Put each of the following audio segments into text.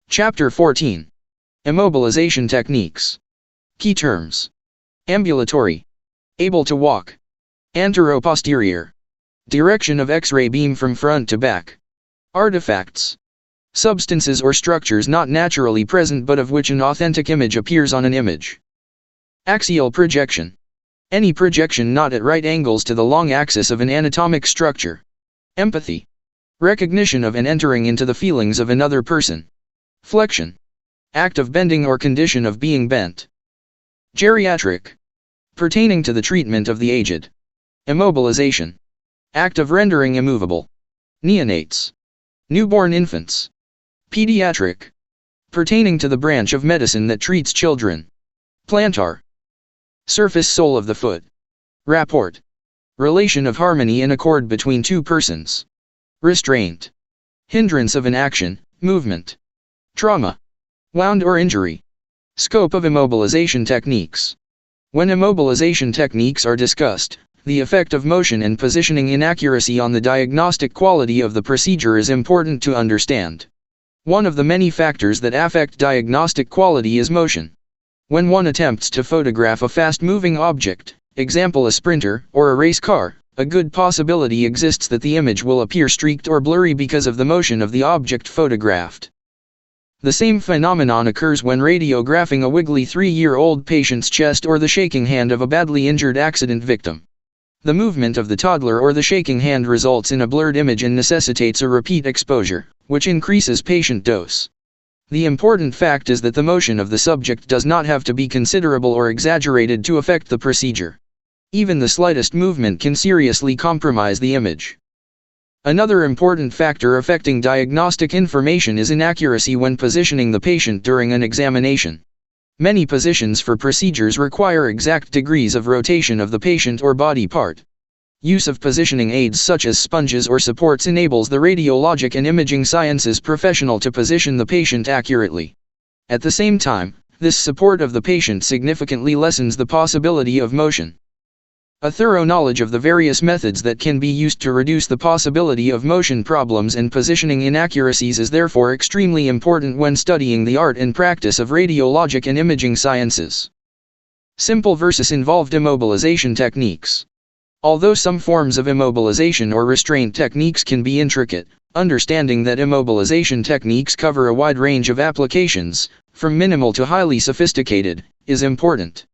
Chapter 14. Immobilization Techniques. Key terms. Ambulatory. Able to walk. Antero-posterior. Direction of X-ray beam from front to back. Artifacts. Substances or structures not naturally present but of which an authentic image appears on an image. Axial projection. Any projection not at right angles to the long axis of an anatomic structure. Empathy. Recognition of and entering into the feelings of another person. Flexion. Act of bending or condition of being bent. Geriatric. Pertaining to the treatment of the aged. Immobilization. Act of rendering immovable. Neonates. Newborn infants. Pediatric. Pertaining to the branch of medicine that treats children. Plantar. Surface sole of the foot. Rapport. Relation of harmony and accord between two persons. Restraint. Hindrance of an action, movement. Trauma. Wound or injury. Scope of immobilization techniques. When immobilization techniques are discussed, the effect of motion and positioning inaccuracy on the diagnostic quality of the procedure is important to understand. One of the many factors that affect diagnostic quality is motion. When one attempts to photograph a fast-moving object, example a sprinter or a race car, a good possibility exists that the image will appear streaked or blurry because of the motion of the object photographed. The same phenomenon occurs when radiographing a wiggly 3-year-old patient's chest or the shaking hand of a badly injured accident victim. The movement of the toddler or the shaking hand results in a blurred image and necessitates a repeat exposure, which increases patient dose. The important fact is that the motion of the subject does not have to be considerable or exaggerated to affect the procedure. Even the slightest movement can seriously compromise the image. Another important factor affecting diagnostic information is inaccuracy when positioning the patient during an examination. Many positions for procedures require exact degrees of rotation of the patient or body part. Use of positioning aids such as sponges or supports enables the radiologic and imaging sciences professional to position the patient accurately. At the same time, this support of the patient significantly lessens the possibility of motion. A thorough knowledge of the various methods that can be used to reduce the possibility of motion problems and positioning inaccuracies is therefore extremely important when studying the art and practice of radiologic and imaging sciences. Simple versus involved immobilization techniques. Although some forms of immobilization or restraint techniques can be intricate, understanding that immobilization techniques cover a wide range of applications, from minimal to highly sophisticated, is important.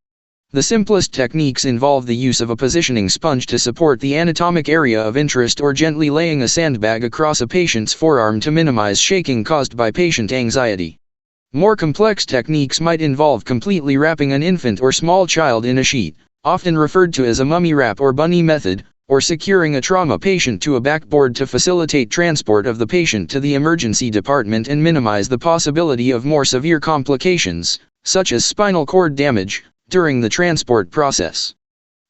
The simplest techniques involve the use of a positioning sponge to support the anatomic area of interest or gently laying a sandbag across a patient's forearm to minimize shaking caused by patient anxiety. More complex techniques might involve completely wrapping an infant or small child in a sheet, often referred to as a mummy wrap or bunny method, or securing a trauma patient to a backboard to facilitate transport of the patient to the emergency department and minimize the possibility of more severe complications, such as spinal cord damage, during the transport process.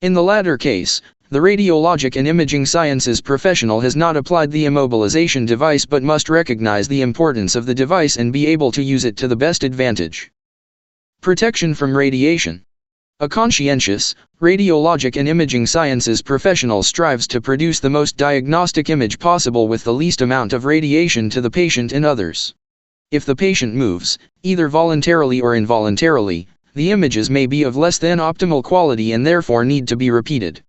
In the latter case, the radiologic and imaging sciences professional has not applied the immobilization device but must recognize the importance of the device and be able to use it to the best advantage. Protection from radiation. A conscientious, radiologic and imaging sciences professional strives to produce the most diagnostic image possible with the least amount of radiation to the patient and others. If the patient moves, either voluntarily or involuntarily, the images may be of less than optimal quality and therefore need to be repeated.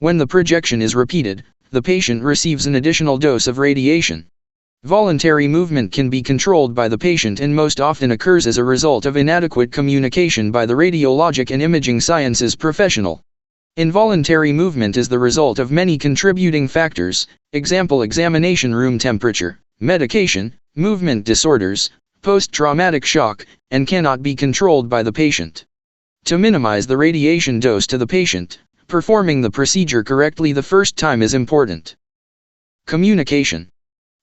When the projection is repeated, the patient receives an additional dose of radiation. Voluntary movement can be controlled by the patient and most often occurs as a result of inadequate communication by the radiologic and imaging sciences professional. Involuntary movement is the result of many contributing factors, example examination room temperature, medication, movement disorders, post-traumatic shock, and cannot be controlled by the patient. To minimize the radiation dose to the patient, performing the procedure correctly the first time is important. Communication.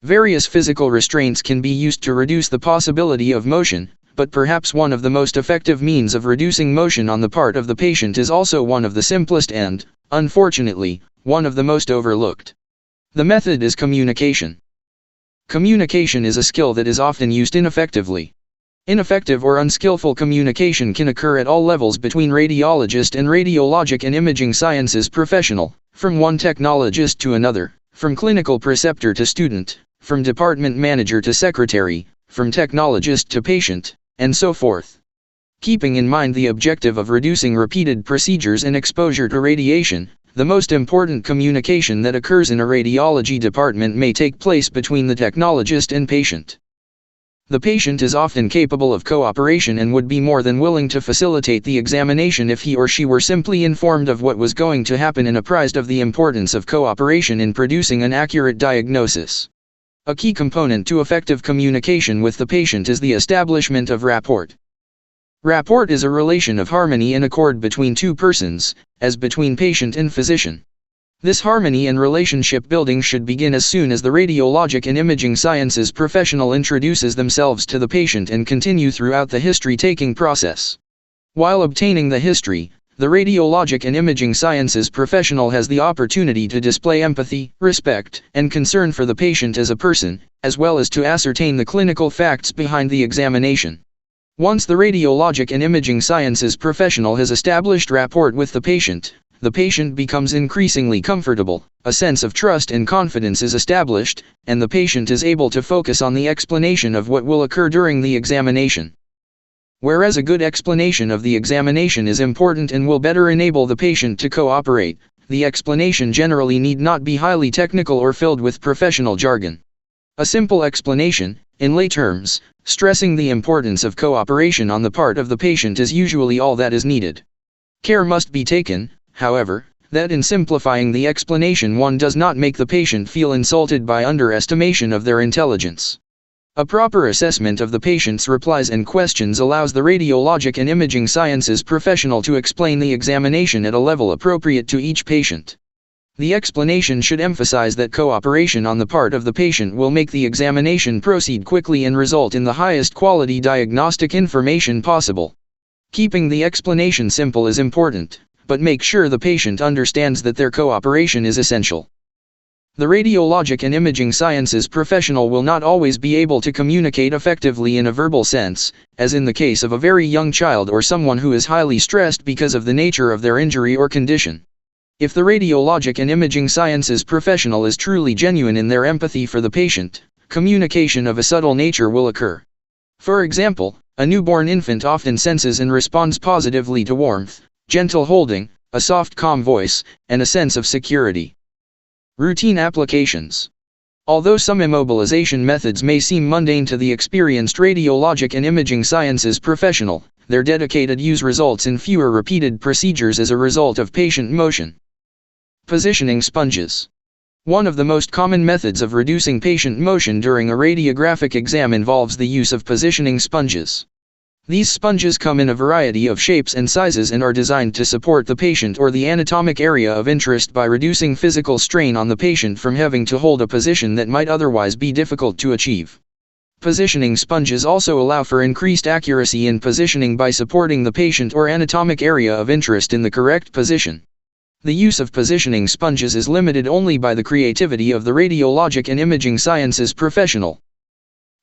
Various physical restraints can be used to reduce the possibility of motion, but perhaps one of the most effective means of reducing motion on the part of the patient is also one of the simplest and, unfortunately, one of the most overlooked. The method is communication. Communication is a skill that is often used ineffectively. Ineffective or unskillful communication can occur at all levels between radiologist and radiologic and imaging sciences professional, from one technologist to another, from clinical preceptor to student, from department manager to secretary, from technologist to patient, and so forth. Keeping in mind the objective of reducing repeated procedures and exposure to radiation, the most important communication that occurs in a radiology department may take place between the technologist and patient. The patient is often capable of cooperation and would be more than willing to facilitate the examination if he or she were simply informed of what was going to happen and apprised of the importance of cooperation in producing an accurate diagnosis. A key component to effective communication with the patient is the establishment of rapport. Rapport is a relation of harmony and accord between two persons, as between patient and physician. This harmony and relationship building should begin as soon as the radiologic and imaging sciences professional introduces themselves to the patient and continue throughout the history-taking process. While obtaining the history, the radiologic and imaging sciences professional has the opportunity to display empathy, respect, and concern for the patient as a person, as well as to ascertain the clinical facts behind the examination. Once the radiologic and imaging sciences professional has established rapport with the patient becomes increasingly comfortable, a sense of trust and confidence is established, and the patient is able to focus on the explanation of what will occur during the examination. Whereas a good explanation of the examination is important and will better enable the patient to cooperate, the explanation generally need not be highly technical or filled with professional jargon. A simple explanation, in lay terms, stressing the importance of cooperation on the part of the patient is usually all that is needed. Care must be taken, however, that in simplifying the explanation one does not make the patient feel insulted by underestimation of their intelligence. A proper assessment of the patient's replies and questions allows the radiologic and imaging sciences professional to explain the examination at a level appropriate to each patient. The explanation should emphasize that cooperation on the part of the patient will make the examination proceed quickly and result in the highest quality diagnostic information possible. Keeping the explanation simple is important, but make sure the patient understands that their cooperation is essential. The radiologic and imaging sciences professional will not always be able to communicate effectively in a verbal sense, as in the case of a very young child or someone who is highly stressed because of the nature of their injury or condition. If the radiologic and imaging sciences professional is truly genuine in their empathy for the patient, communication of a subtle nature will occur. For example, a newborn infant often senses and responds positively to warmth, gentle holding, a soft calm voice, and a sense of security. Routine applications. Although some immobilization methods may seem mundane to the experienced radiologic and imaging sciences professional, their dedicated use results in fewer repeated procedures as a result of patient motion. Positioning sponges. One of the most common methods of reducing patient motion during a radiographic exam involves the use of positioning sponges. These sponges come in a variety of shapes and sizes and are designed to support the patient or the anatomic area of interest by reducing physical strain on the patient from having to hold a position that might otherwise be difficult to achieve. Positioning sponges also allow for increased accuracy in positioning by supporting the patient or anatomic area of interest in the correct position. The use of positioning sponges is limited only by the creativity of the radiologic and imaging sciences professional.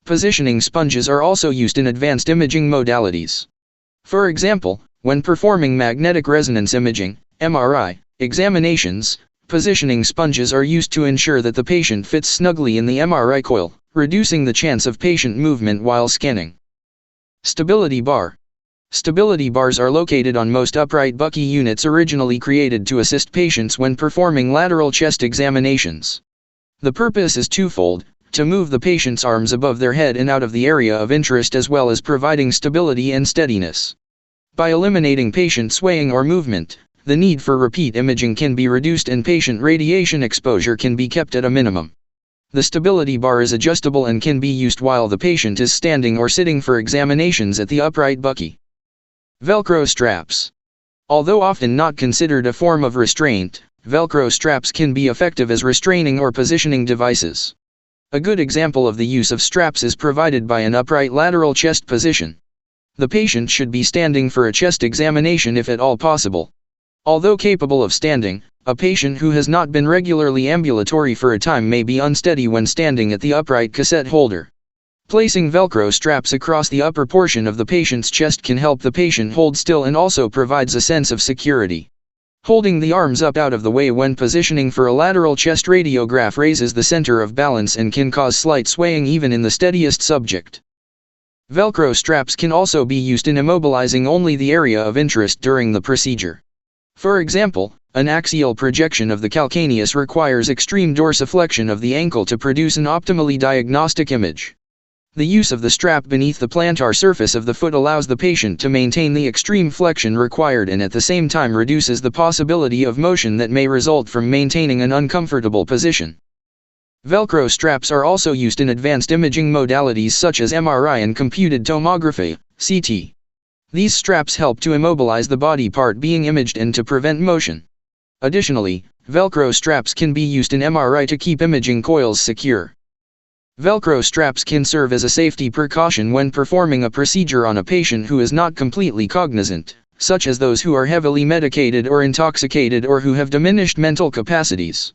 Positioning sponges are also used in advanced imaging modalities. For example, when performing magnetic resonance imaging, MRI, examinations, positioning sponges are used to ensure that the patient fits snugly in the MRI coil, reducing the chance of patient movement while scanning. Stability bar. Stability bars are located on most upright bucky units originally created to assist patients when performing lateral chest examinations. The purpose is twofold: to move the patient's arms above their head and out of the area of interest, as well as providing stability and steadiness. By eliminating patient swaying or movement, the need for repeat imaging can be reduced and patient radiation exposure can be kept at a minimum. The stability bar is adjustable and can be used while the patient is standing or sitting for examinations at the upright bucky. Velcro straps. Although often not considered a form of restraint, Velcro straps can be effective as restraining or positioning devices. A good example of the use of straps is provided by an upright lateral chest position. The patient should be standing for a chest examination if at all possible. Although capable of standing, a patient who has not been regularly ambulatory for a time may be unsteady when standing at the upright cassette holder. Placing Velcro straps across the upper portion of the patient's chest can help the patient hold still and also provides a sense of security. Holding the arms up out of the way when positioning for a lateral chest radiograph raises the center of balance and can cause slight swaying even in the steadiest subject. Velcro straps can also be used in immobilizing only the area of interest during the procedure. For example, an axial projection of the calcaneus requires extreme dorsiflexion of the ankle to produce an optimally diagnostic image. The use of the strap beneath the plantar surface of the foot allows the patient to maintain the extreme flexion required and at the same time reduces the possibility of motion that may result from maintaining an uncomfortable position. Velcro straps are also used in advanced imaging modalities such as MRI and computed tomography, CT. These straps help to immobilize the body part being imaged and to prevent motion. Additionally, Velcro straps can be used in MRI to keep imaging coils secure. Velcro straps can serve as a safety precaution when performing a procedure on a patient who is not completely cognizant, such as those who are heavily medicated or intoxicated or who have diminished mental capacities.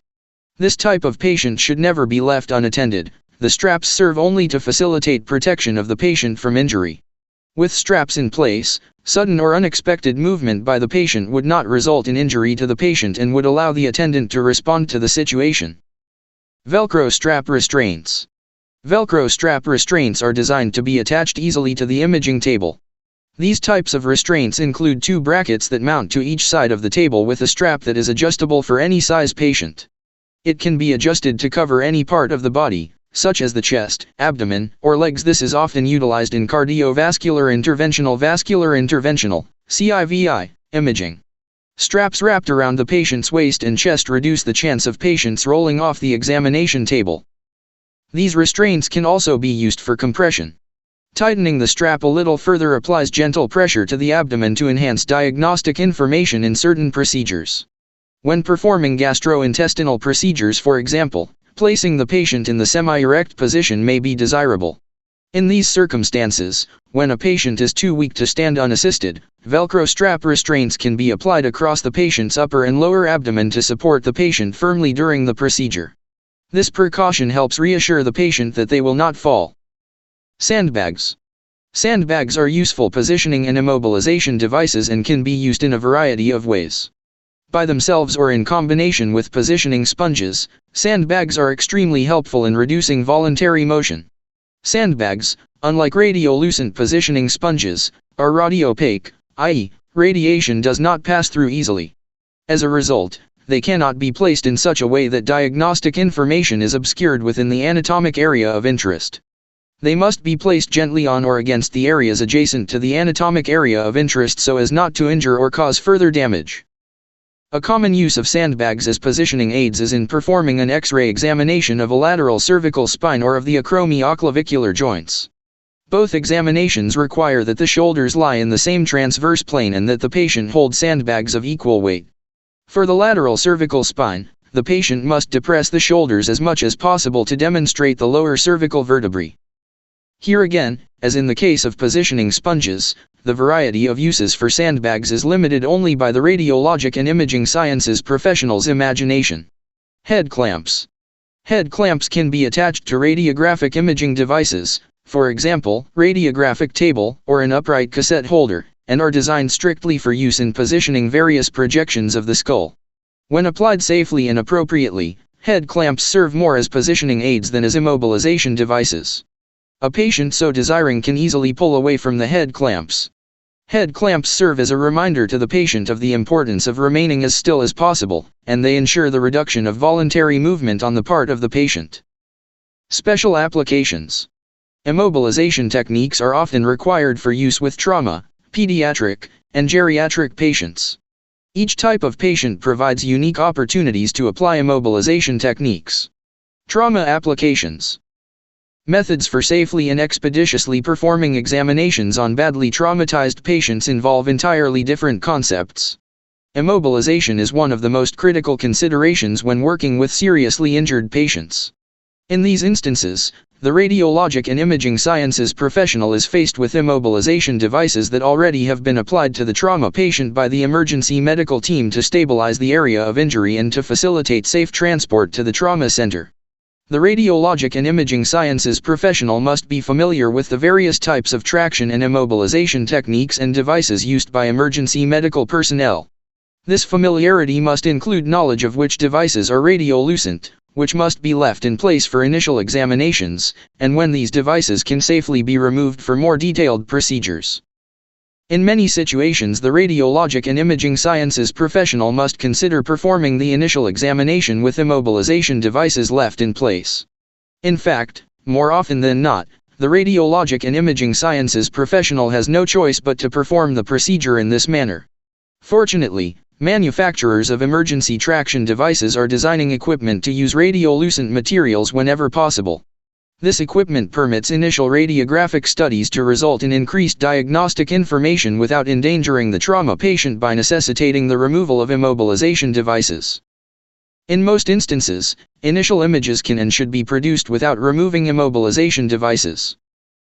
This type of patient should never be left unattended. The straps serve only to facilitate protection of the patient from injury. With straps in place, sudden or unexpected movement by the patient would not result in injury to the patient and would allow the attendant to respond to the situation. Velcro strap restraints. Velcro strap restraints are designed to be attached easily to the imaging table. These types of restraints include two brackets that mount to each side of the table with a strap that is adjustable for any size patient. It can be adjusted to cover any part of the body, such as the chest, abdomen, or legs. This is often utilized in cardiovascular interventional (CIVI) imaging. Straps wrapped around the patient's waist and chest reduce the chance of patients rolling off the examination table. These restraints can also be used for compression. Tightening the strap a little further applies gentle pressure to the abdomen to enhance diagnostic information in certain procedures. When performing gastrointestinal procedures, for example, placing the patient in the semi-erect position may be desirable. In these circumstances, when a patient is too weak to stand unassisted, Velcro strap restraints can be applied across the patient's upper and lower abdomen to support the patient firmly during the procedure. This precaution helps reassure the patient that they will not fall. Sandbags. Sandbags are useful positioning and immobilization devices and can be used in a variety of ways. By themselves or in combination with positioning sponges, sandbags are extremely helpful in reducing voluntary motion. Sandbags, unlike radiolucent positioning sponges, are radiopaque, i.e., radiation does not pass through easily. As a result, they cannot be placed in such a way that diagnostic information is obscured within the anatomic area of interest. They must be placed gently on or against the areas adjacent to the anatomic area of interest so as not to injure or cause further damage. A common use of sandbags as positioning aids is in performing an X-ray examination of a lateral cervical spine or of the acromioclavicular joints. Both examinations require that the shoulders lie in the same transverse plane and that the patient hold sandbags of equal weight. For the lateral cervical spine, the patient must depress the shoulders as much as possible to demonstrate the lower cervical vertebrae. Here again, as in the case of positioning sponges, the variety of uses for sandbags is limited only by the radiologic and imaging sciences professionals' imagination. Head clamps. Head clamps can be attached to radiographic imaging devices, for example, radiographic table or an upright cassette holder, and are designed strictly for use in positioning various projections of the skull. When applied safely and appropriately, head clamps serve more as positioning aids than as immobilization devices. A patient so desiring can easily pull away from the head clamps. Head clamps serve as a reminder to the patient of the importance of remaining as still as possible, and they ensure the reduction of voluntary movement on the part of the patient. Special applications. Immobilization techniques are often required for use with trauma, pediatric, and geriatric patients. Each type of patient provides unique opportunities to apply immobilization techniques. Trauma applications. Methods for safely and expeditiously performing examinations on badly traumatized patients involve entirely different concepts. Immobilization is one of the most critical considerations when working with seriously injured patients. In these instances, the radiologic and imaging sciences professional is faced with immobilization devices that already have been applied to the trauma patient by the emergency medical team to stabilize the area of injury and to facilitate safe transport to the trauma center. The radiologic and imaging sciences professional must be familiar with the various types of traction and immobilization techniques and devices used by emergency medical personnel. This familiarity must include knowledge of which devices are radiolucent, which must be left in place for initial examinations, and when these devices can safely be removed for more detailed procedures. In many situations, the radiologic and imaging sciences professional must consider performing the initial examination with immobilization devices left in place. In fact, more often than not, the radiologic and imaging sciences professional has no choice but to perform the procedure in this manner. Fortunately, manufacturers of emergency traction devices are designing equipment to use radiolucent materials whenever possible. This equipment permits initial radiographic studies to result in increased diagnostic information without endangering the trauma patient by necessitating the removal of immobilization devices. In most instances, initial images can and should be produced without removing immobilization devices.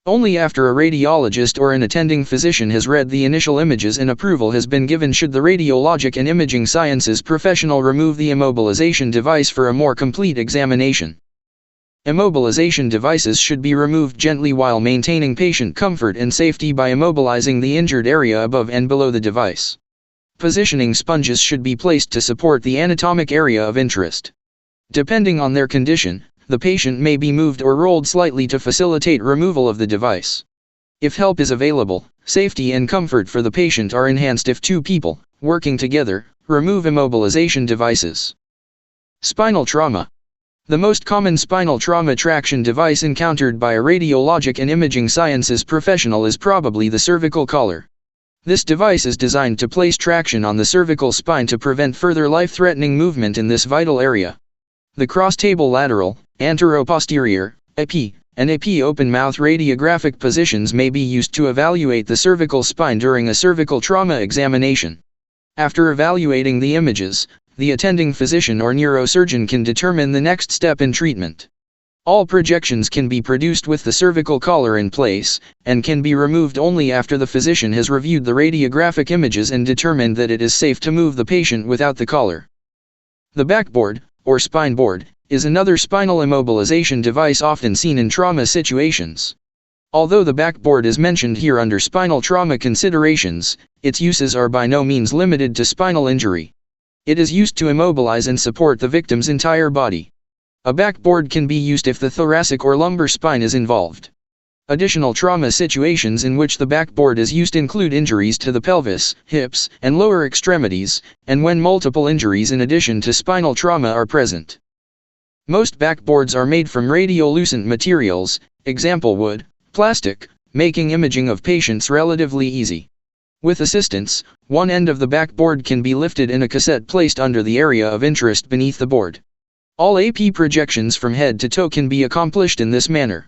Only after a radiologist or an attending physician has read the initial images and approval has been given should the radiologic and imaging sciences professional remove the immobilization device for a more complete examination. Immobilization devices should be removed gently while maintaining patient comfort and safety by immobilizing the injured area above and below the device. Positioning sponges should be placed to support the anatomic area of interest. Depending on their condition, the patient may be moved or rolled slightly to facilitate removal of the device. If help is available, safety and comfort for the patient are enhanced if two people, working together, remove immobilization devices. Spinal trauma. The most common spinal trauma traction device encountered by a radiologic and imaging sciences professional is probably the cervical collar. This device is designed to place traction on the cervical spine to prevent further life-threatening movement in this vital area. The cross-table lateral, antero-posterior, AP, and AP open-mouth radiographic positions may be used to evaluate the cervical spine during a cervical trauma examination. After evaluating the images, the attending physician or neurosurgeon can determine the next step in treatment. All projections can be produced with the cervical collar in place, and can be removed only after the physician has reviewed the radiographic images and determined that it is safe to move the patient without the collar. The backboard, or spine board, is another spinal immobilization device often seen in trauma situations. Although the backboard is mentioned here under spinal trauma considerations, its uses are by no means limited to spinal injury. It is used to immobilize and support the victim's entire body. A backboard can be used if the thoracic or lumbar spine is involved. Additional trauma situations in which the backboard is used include injuries to the pelvis, hips, and lower extremities, and when multiple injuries in addition to spinal trauma are present. Most backboards are made from radiolucent materials, example wood, plastic, making imaging of patients relatively easy. With assistance, one end of the backboard can be lifted in a cassette placed under the area of interest beneath the board. All AP projections from head to toe can be accomplished in this manner.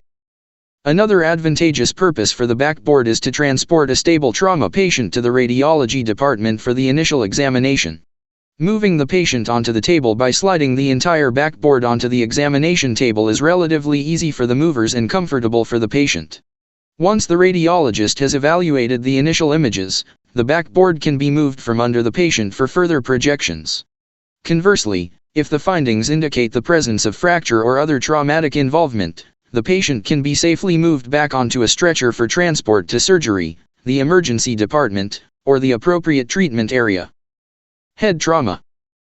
Another advantageous purpose for the backboard is to transport a stable trauma patient to the radiology department for the initial examination. Moving the patient onto the table by sliding the entire backboard onto the examination table is relatively easy for the movers and comfortable for the patient. Once the radiologist has evaluated the initial images, the backboard can be moved from under the patient for further projections. Conversely, if the findings indicate the presence of fracture or other traumatic involvement, the patient can be safely moved back onto a stretcher for transport to surgery, the emergency department, or the appropriate treatment area. Head trauma.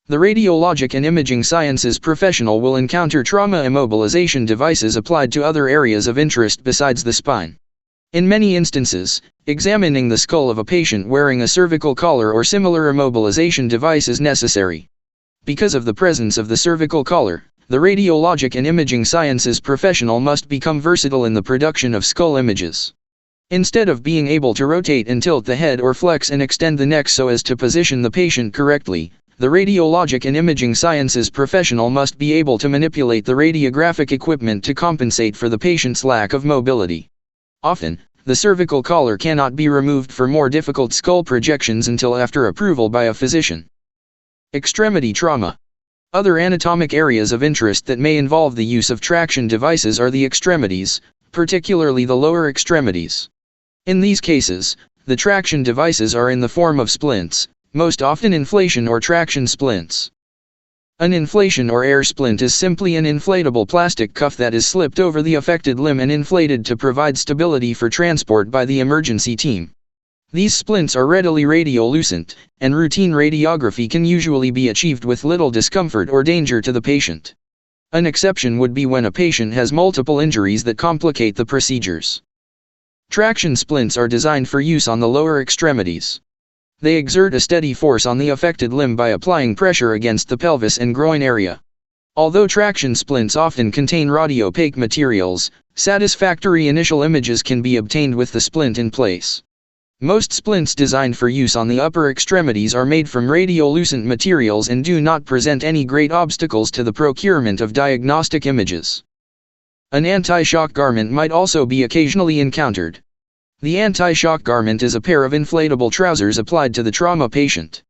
The radiologic and imaging sciences professional will encounter trauma immobilization devices applied to other areas of interest besides the spine. In many instances, examining the skull of a patient wearing a cervical collar or similar immobilization device is necessary. Because of the presence of the cervical collar, the radiologic and imaging sciences professional must become versatile in the production of skull images. Instead of being able to rotate and tilt the head or flex and extend the neck so as to position the patient correctly, the radiologic and imaging sciences professional must be able to manipulate the radiographic equipment to compensate for the patient's lack of mobility. Often, the cervical collar cannot be removed for more difficult skull projections until after approval by a physician. Extremity trauma. Other anatomic areas of interest that may involve the use of traction devices are the extremities, particularly the lower extremities. In these cases, the traction devices are in the form of splints, most often inflation or traction splints. An inflation or air splint is simply an inflatable plastic cuff that is slipped over the affected limb and inflated to provide stability for transport by the emergency team. These splints are readily radiolucent, and routine radiography can usually be achieved with little discomfort or danger to the patient. An exception would be when a patient has multiple injuries that complicate the procedures. Traction splints are designed for use on the lower extremities. They exert a steady force on the affected limb by applying pressure against the pelvis and groin area. Although traction splints often contain radiopaque materials, satisfactory initial images can be obtained with the splint in place. Most splints designed for use on the upper extremities are made from radiolucent materials and do not present any great obstacles to the procurement of diagnostic images. An anti-shock garment might also be occasionally encountered. The anti-shock garment is a pair of inflatable trousers applied to the trauma patient.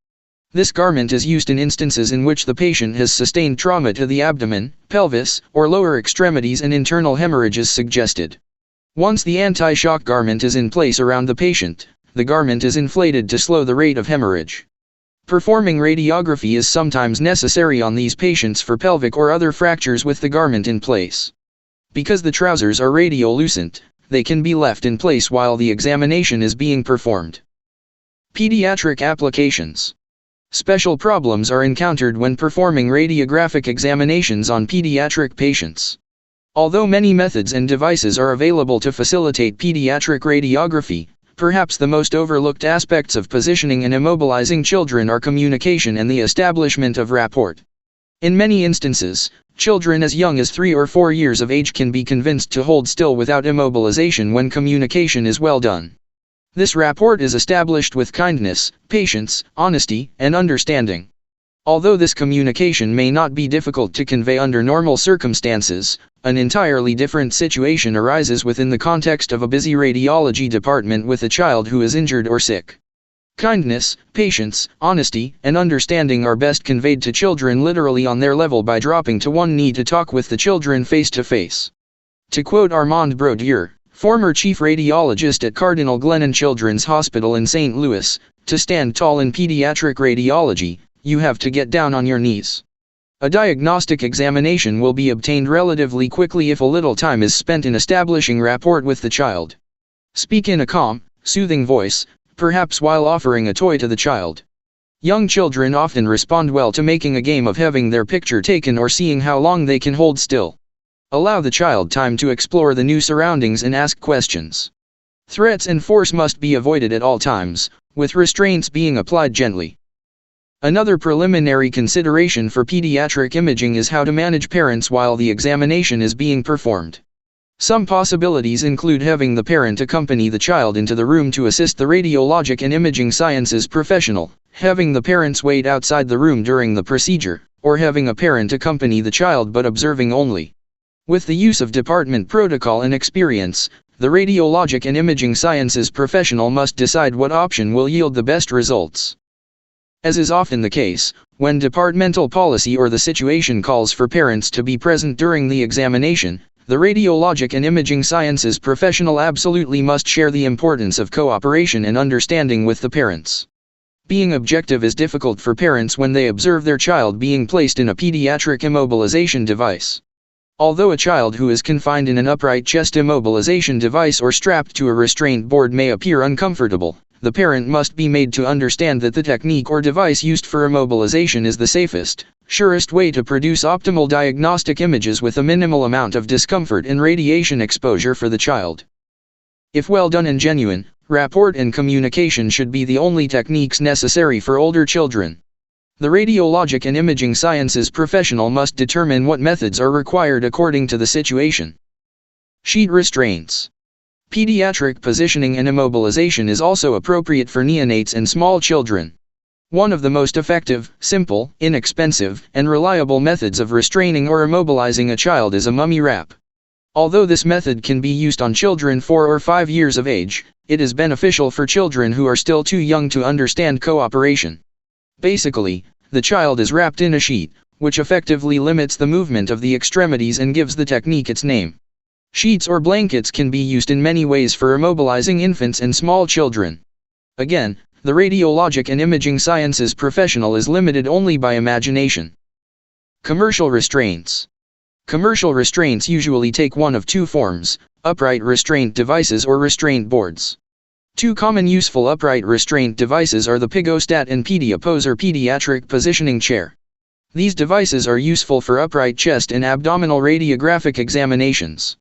This garment is used in instances in which the patient has sustained trauma to the abdomen, pelvis, or lower extremities and internal hemorrhage is suggested. Once the anti-shock garment is in place around the patient, the garment is inflated to slow the rate of hemorrhage. Performing radiography is sometimes necessary on these patients for pelvic or other fractures with the garment in place. Because the trousers are radiolucent, they can be left in place while the examination is being performed. Pediatric applications. Special problems are encountered when performing radiographic examinations on pediatric patients. Although many methods and devices are available to facilitate pediatric radiography, perhaps the most overlooked aspects of positioning and immobilizing children are communication and the establishment of rapport. In many instances, children as young as 3 or 4 years of age can be convinced to hold still without immobilization when communication is well done. This rapport is established with kindness, patience, honesty, and understanding. Although this communication may not be difficult to convey under normal circumstances, an entirely different situation arises within the context of a busy radiology department with a child who is injured or sick. Kindness, patience, honesty, and understanding are best conveyed to children literally on their level by dropping to one knee to talk with the children face to face. To quote Armand Brodeur, former chief radiologist at Cardinal Glennon Children's Hospital in St. Louis, to stand tall in pediatric radiology, you have to get down on your knees. A diagnostic examination will be obtained relatively quickly if a little time is spent in establishing rapport with the child. Speak in a calm, soothing voice, perhaps while offering a toy to the child. Young children often respond well to making a game of having their picture taken or seeing how long they can hold still. Allow the child time to explore the new surroundings and ask questions. Threats and force must be avoided at all times, with restraints being applied gently. Another preliminary consideration for pediatric imaging is how to manage parents while the examination is being performed. Some possibilities include having the parent accompany the child into the room to assist the radiologic and imaging sciences professional, having the parents wait outside the room during the procedure, or having a parent accompany the child but observing only. With the use of department protocol and experience, the radiologic and imaging sciences professional must decide what option will yield the best results. As is often the case, when departmental policy or the situation calls for parents to be present during the examination, the radiologic and imaging sciences professional absolutely must share the importance of cooperation and understanding with the parents. Being objective is difficult for parents when they observe their child being placed in a pediatric immobilization device. Although a child who is confined in an upright chest immobilization device or strapped to a restraint board may appear uncomfortable, the parent must be made to understand that the technique or device used for immobilization is the safest, surest way to produce optimal diagnostic images with a minimal amount of discomfort and radiation exposure for the child. If well done and genuine, rapport and communication should be the only techniques necessary for older children. The radiologic and imaging sciences professional must determine what methods are required according to the situation. Sheet restraints. Pediatric positioning and immobilization is also appropriate for neonates and small children. One of the most effective, simple, inexpensive, and reliable methods of restraining or immobilizing a child is a mummy wrap. Although this method can be used on children 4 or 5 years of age, it is beneficial for children who are still too young to understand cooperation. Basically, the child is wrapped in a sheet, which effectively limits the movement of the extremities and gives the technique its name. Sheets or blankets can be used in many ways for immobilizing infants and small children. Again, the radiologic and imaging sciences professional is limited only by imagination. Commercial restraints. Commercial restraints usually take one of two forms: upright restraint devices or restraint boards. Two common useful upright restraint devices are the Pigostat and Pediapose or pediatric positioning chair. These devices are useful for upright chest and abdominal radiographic examinations.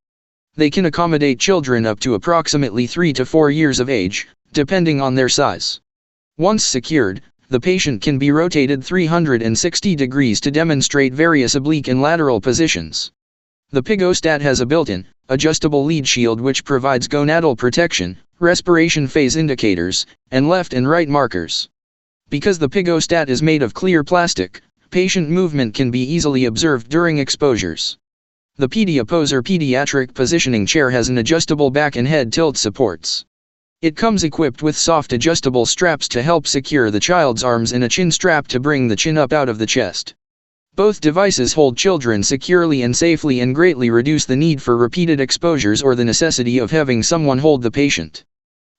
They can accommodate children up to approximately 3 to 4 years of age, depending on their size. Once secured, the patient can be rotated 360 degrees to demonstrate various oblique and lateral positions. The pygostat has a built-in, adjustable lead shield which provides gonadal protection, respiration phase indicators, and left and right markers. Because the pygostat is made of clear plastic, patient movement can be easily observed during exposures. The PediaPose or pediatric positioning chair has an adjustable back and head tilt supports. It comes equipped with soft adjustable straps to help secure the child's arms and a chin strap to bring the chin up out of the chest. Both devices hold children securely and safely and greatly reduce the need for repeated exposures or the necessity of having someone hold the patient.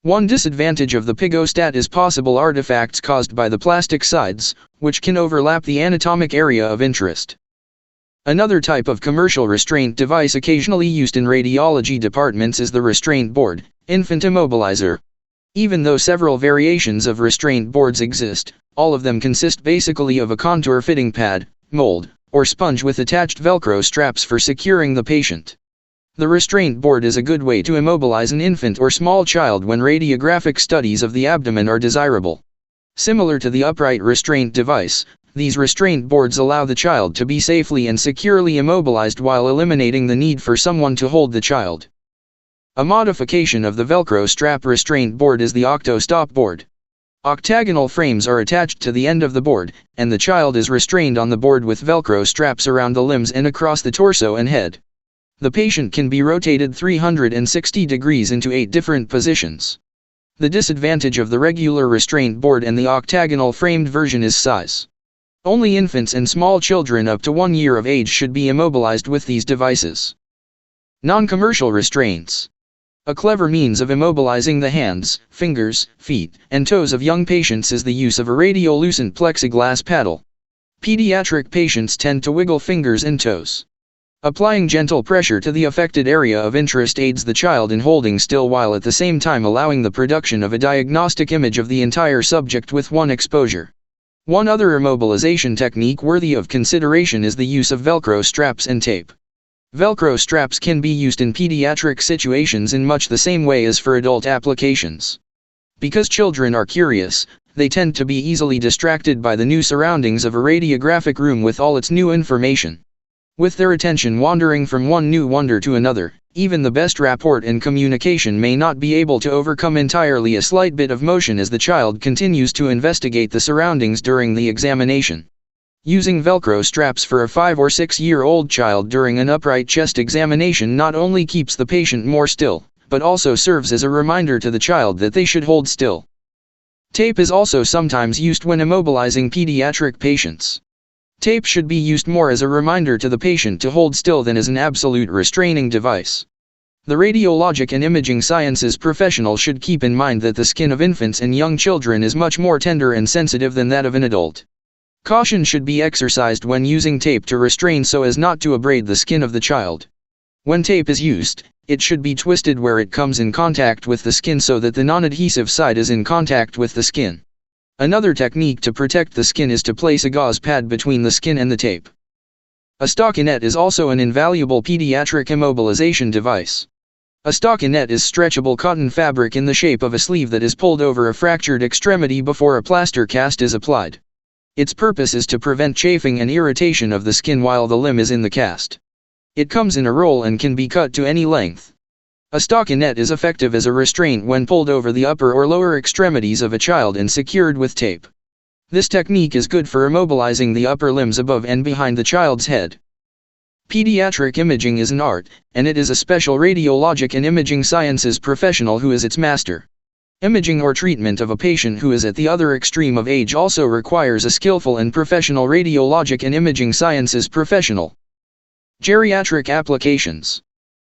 One disadvantage of the pygostat is possible artifacts caused by the plastic sides, which can overlap the anatomic area of interest. Another type of commercial restraint device occasionally used in radiology departments is the restraint board, infant immobilizer. Even though several variations of restraint boards exist, all of them consist basically of a contour fitting pad, mold, or sponge with attached Velcro straps for securing the patient. The restraint board is a good way to immobilize an infant or small child when radiographic studies of the abdomen are desirable. Similar to the upright restraint device, these restraint boards allow the child to be safely and securely immobilized while eliminating the need for someone to hold the child. A modification of the Velcro strap restraint board is the octo-stop board. Octagonal frames are attached to the end of the board, and the child is restrained on the board with Velcro straps around the limbs and across the torso and head. The patient can be rotated 360 degrees into 8 different positions. The disadvantage of the regular restraint board and the octagonal framed version is size. Only infants and small children up to 1 year of age should be immobilized with these devices. Non-commercial restraints. A clever means of immobilizing the hands, fingers, feet, and toes of young patients is the use of a radiolucent plexiglass paddle. Pediatric patients tend to wiggle fingers and toes. Applying gentle pressure to the affected area of interest aids the child in holding still while at the same time allowing the production of a diagnostic image of the entire subject with one exposure. One other immobilization technique worthy of consideration is the use of Velcro straps and tape. Velcro straps can be used in pediatric situations in much the same way as for adult applications. Because children are curious, they tend to be easily distracted by the new surroundings of a radiographic room with all its new information. With their attention wandering from one new wonder to another, even the best rapport and communication may not be able to overcome entirely a slight bit of motion as the child continues to investigate the surroundings during the examination. Using Velcro straps for a 5 or 6-year-old child during an upright chest examination not only keeps the patient more still, but also serves as a reminder to the child that they should hold still. Tape is also sometimes used when immobilizing pediatric patients. Tape should be used more as a reminder to the patient to hold still than as an absolute restraining device. The radiologic and imaging sciences professional should keep in mind that the skin of infants and young children is much more tender and sensitive than that of an adult. Caution should be exercised when using tape to restrain so as not to abrade the skin of the child. When tape is used, it should be twisted where it comes in contact with the skin so that the non-adhesive side is in contact with the skin. Another technique to protect the skin is to place a gauze pad between the skin and the tape. A stockinette is also an invaluable pediatric immobilization device. A stockinette is stretchable cotton fabric in the shape of a sleeve that is pulled over a fractured extremity before a plaster cast is applied. Its purpose is to prevent chafing and irritation of the skin while the limb is in the cast. It comes in a roll and can be cut to any length. A stockinette is effective as a restraint when pulled over the upper or lower extremities of a child and secured with tape. This technique is good for immobilizing the upper limbs above and behind the child's head. Pediatric imaging is an art, and it is a special radiologic and imaging sciences professional who is its master. Imaging or treatment of a patient who is at the other extreme of age also requires a skillful and professional radiologic and imaging sciences professional. Geriatric applications.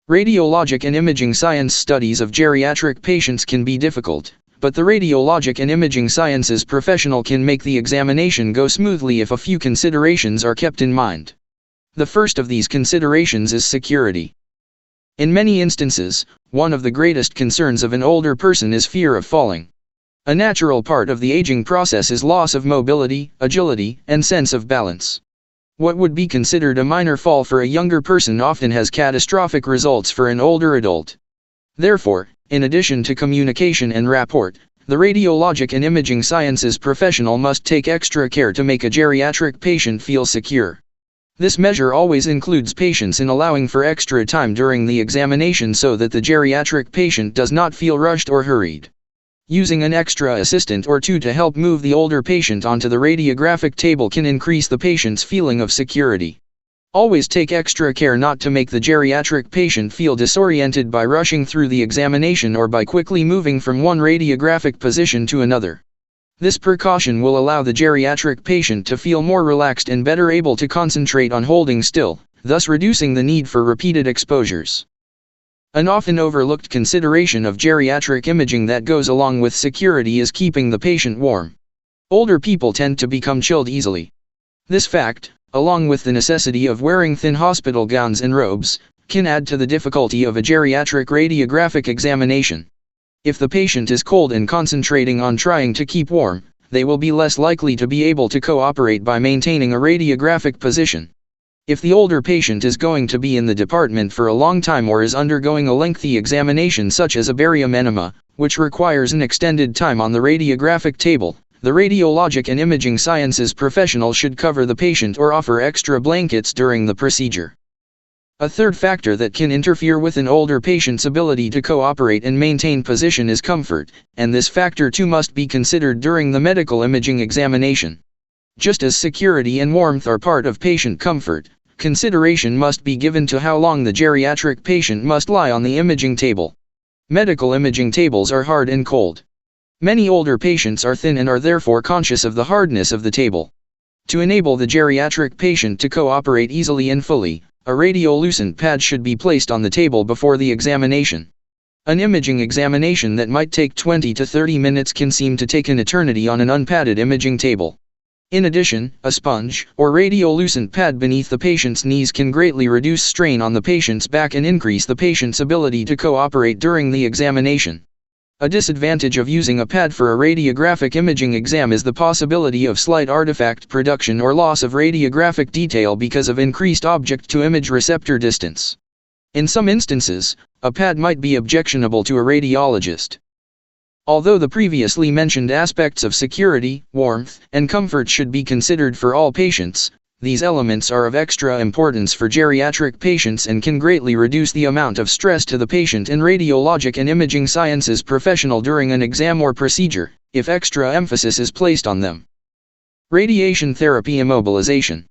Radiologic and imaging science studies of geriatric patients can be difficult, but the radiologic and imaging sciences professional can make the examination go smoothly if a few considerations are kept in mind. The first of these considerations is security. In many instances, one of the greatest concerns of an older person is fear of falling. A natural part of the aging process is loss of mobility, agility, and sense of balance. What would be considered a minor fall for a younger person often has catastrophic results for an older adult. Therefore, in addition to communication and rapport, the radiologic and imaging sciences professional must take extra care to make a geriatric patient feel secure. This measure always includes patience in allowing for extra time during the examination so that the geriatric patient does not feel rushed or hurried. Using an extra assistant or two to help move the older patient onto the radiographic table can increase the patient's feeling of security. Always take extra care not to make the geriatric patient feel disoriented by rushing through the examination or by quickly moving from one radiographic position to another. This precaution will allow the geriatric patient to feel more relaxed and better able to concentrate on holding still, thus reducing the need for repeated exposures. An often overlooked consideration of geriatric imaging that goes along with security is keeping the patient warm. Older people tend to become chilled easily. This fact, along with the necessity of wearing thin hospital gowns and robes, can add to the difficulty of a geriatric radiographic examination. If the patient is cold and concentrating on trying to keep warm, they will be less likely to be able to cooperate by maintaining a radiographic position. If the older patient is going to be in the department for a long time or is undergoing a lengthy examination such as a barium enema, which requires an extended time on the radiographic table, the radiologic and imaging sciences professional should cover the patient or offer extra blankets during the procedure. A third factor that can interfere with an older patient's ability to cooperate and maintain position is comfort, and this factor too must be considered during the medical imaging examination. Just as security and warmth are part of patient comfort, consideration must be given to how long the geriatric patient must lie on the imaging table. Medical imaging tables are hard and cold. Many older patients are thin and are therefore conscious of the hardness of the table. To enable the geriatric patient to cooperate easily and fully, a radiolucent pad should be placed on the table before the examination. An imaging examination that might take 20 to 30 minutes can seem to take an eternity on an unpadded imaging table. In addition, a sponge or radiolucent pad beneath the patient's knees can greatly reduce strain on the patient's back and increase the patient's ability to cooperate during the examination. A disadvantage of using a pad for a radiographic imaging exam is the possibility of slight artifact production or loss of radiographic detail because of increased object-to-image receptor distance. In some instances, a pad might be objectionable to a radiologist. Although the previously mentioned aspects of security, warmth, and comfort should be considered for all patients, these elements are of extra importance for geriatric patients and can greatly reduce the amount of stress to the patient and radiologic and imaging sciences professional during an exam or procedure, if extra emphasis is placed on them. Radiation therapy immobilization.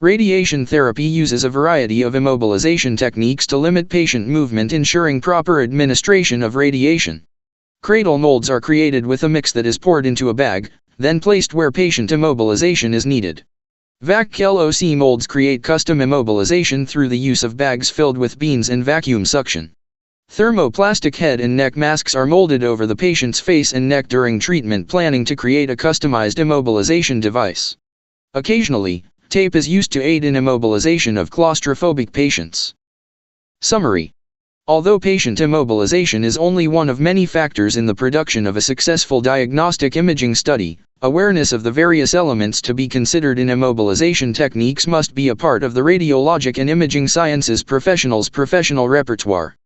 Radiation therapy uses a variety of immobilization techniques to limit patient movement, ensuring proper administration of radiation. Cradle molds are created with a mix that is poured into a bag, then placed where patient immobilization is needed. VAC-LOC molds create custom immobilization through the use of bags filled with beans and vacuum suction. Thermoplastic head and neck masks are molded over the patient's face and neck during treatment planning to create a customized immobilization device. Occasionally, tape is used to aid in immobilization of claustrophobic patients. Summary. Although patient immobilization is only one of many factors in the production of a successful diagnostic imaging study, awareness of the various elements to be considered in immobilization techniques must be a part of the radiologic and imaging sciences professionals' professional repertoire.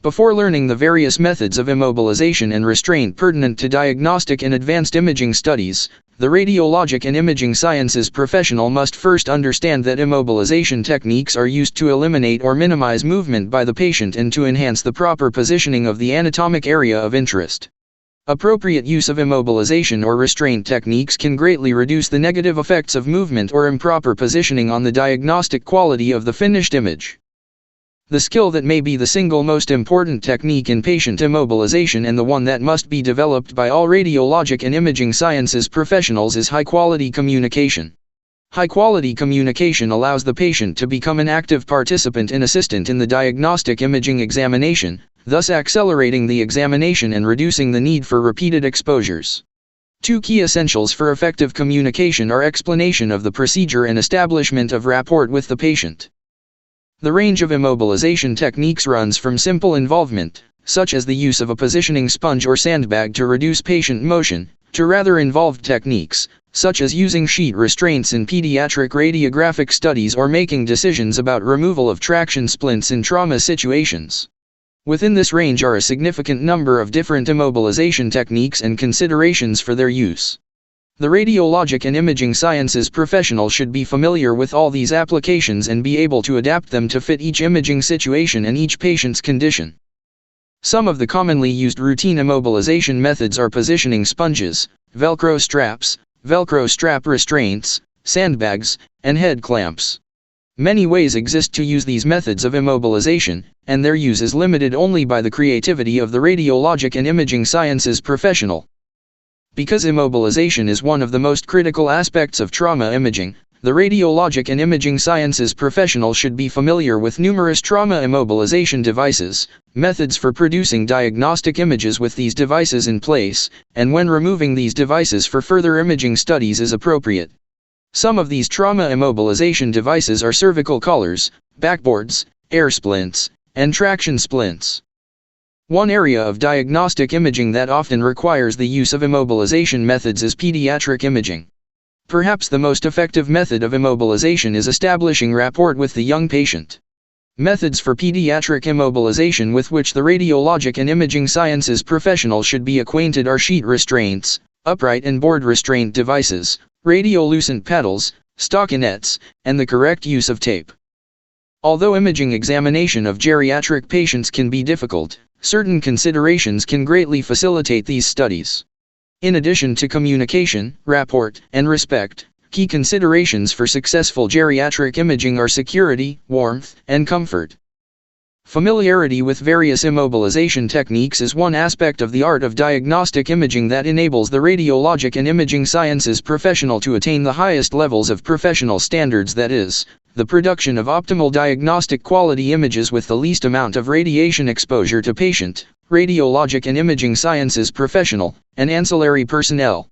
Before learning the various methods of immobilization and restraint pertinent to diagnostic and advanced imaging studies, the radiologic and imaging sciences professional must first understand that immobilization techniques are used to eliminate or minimize movement by the patient and to enhance the proper positioning of the anatomic area of interest. Appropriate use of immobilization or restraint techniques can greatly reduce the negative effects of movement or improper positioning on the diagnostic quality of the finished image. The skill that may be the single most important technique in patient immobilization and the one that must be developed by all radiologic and imaging sciences professionals is high-quality communication. High-quality communication allows the patient to become an active participant and assistant in the diagnostic imaging examination, thus accelerating the examination and reducing the need for repeated exposures. Two key essentials for effective communication are explanation of the procedure and establishment of rapport with the patient. The range of immobilization techniques runs from simple involvement, such as the use of a positioning sponge or sandbag to reduce patient motion, to rather involved techniques, such as using sheet restraints in pediatric radiographic studies or making decisions about removal of traction splints in trauma situations. Within this range are a significant number of different immobilization techniques and considerations for their use. The radiologic and imaging sciences professional should be familiar with all these applications and be able to adapt them to fit each imaging situation and each patient's condition. Some of the commonly used routine immobilization methods are positioning sponges, Velcro straps, Velcro strap restraints, sandbags, and head clamps. Many ways exist to use these methods of immobilization, and their use is limited only by the creativity of the radiologic and imaging sciences professional. Because immobilization is one of the most critical aspects of trauma imaging, the radiologic and imaging sciences professional should be familiar with numerous trauma immobilization devices, methods for producing diagnostic images with these devices in place, and when removing these devices for further imaging studies is appropriate. Some of these trauma immobilization devices are cervical collars, backboards, air splints, and traction splints. One area of diagnostic imaging that often requires the use of immobilization methods is pediatric imaging. Perhaps the most effective method of immobilization is establishing rapport with the young patient. Methods for pediatric immobilization with which the radiologic and imaging sciences professional should be acquainted are sheet restraints, upright and board restraint devices, radiolucent paddles, stockinets, and the correct use of tape. Although imaging examination of geriatric patients can be difficult, certain considerations can greatly facilitate these studies. In addition to communication, rapport, and respect, key considerations for successful geriatric imaging are security, warmth, and comfort. Familiarity with various immobilization techniques is one aspect of the art of diagnostic imaging that enables the radiologic and imaging sciences professional to attain the highest levels of professional standards, that is, the production of optimal diagnostic quality images with the least amount of radiation exposure to patient, radiologic and imaging sciences professional, and ancillary personnel.